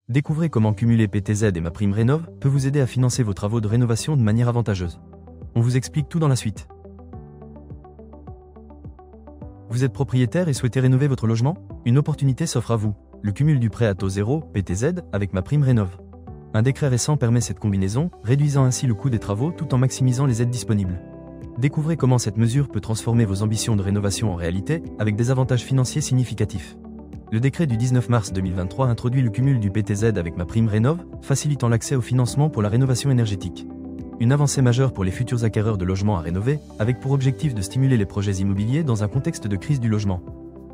Découvrez comment cumuler PTZ et MaPrimeRénov' peut vous aider à financer vos travaux de rénovation de manière avantageuse. On vous explique tout dans la suite. Vous êtes propriétaire et souhaitez rénover votre logement? Une opportunité s'offre à vous, le cumul du prêt à taux zéro, PTZ, avec MaPrimeRénov'. Un décret récent permet cette combinaison, réduisant ainsi le coût des travaux tout en maximisant les aides disponibles. Découvrez comment cette mesure peut transformer vos ambitions de rénovation en réalité, avec des avantages financiers significatifs. Le décret du 19 mars 2023 introduit le cumul du PTZ avec MaPrimeRénov', facilitant l'accès au financement pour la rénovation énergétique. Une avancée majeure pour les futurs acquéreurs de logements à rénover, avec pour objectif de stimuler les projets immobiliers dans un contexte de crise du logement.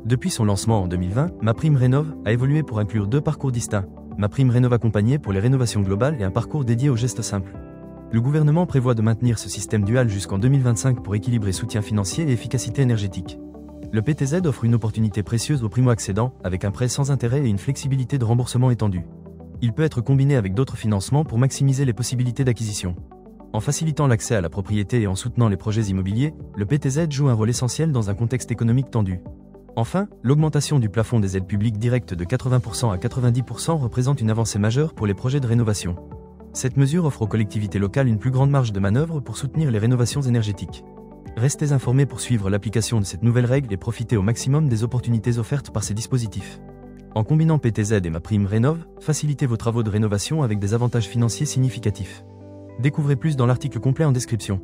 Depuis son lancement en 2020, MaPrimeRénov' a évolué pour inclure deux parcours distincts, MaPrimeRénov' accompagné pour les rénovations globales et un parcours dédié aux gestes simples. Le gouvernement prévoit de maintenir ce système dual jusqu'en 2025 pour équilibrer soutien financier et efficacité énergétique. Le PTZ offre une opportunité précieuse aux primo-accédants, avec un prêt sans intérêt et une flexibilité de remboursement étendue. Il peut être combiné avec d'autres financements pour maximiser les possibilités d'acquisition. En facilitant l'accès à la propriété et en soutenant les projets immobiliers, le PTZ joue un rôle essentiel dans un contexte économique tendu. Enfin, l'augmentation du plafond des aides publiques directes de 80% à 90% représente une avancée majeure pour les projets de rénovation. Cette mesure offre aux collectivités locales une plus grande marge de manœuvre pour soutenir les rénovations énergétiques. Restez informés pour suivre l'application de cette nouvelle règle et profiter au maximum des opportunités offertes par ces dispositifs. En combinant PTZ et MaPrimeRénov', facilitez vos travaux de rénovation avec des avantages financiers significatifs. Découvrez plus dans l'article complet en description.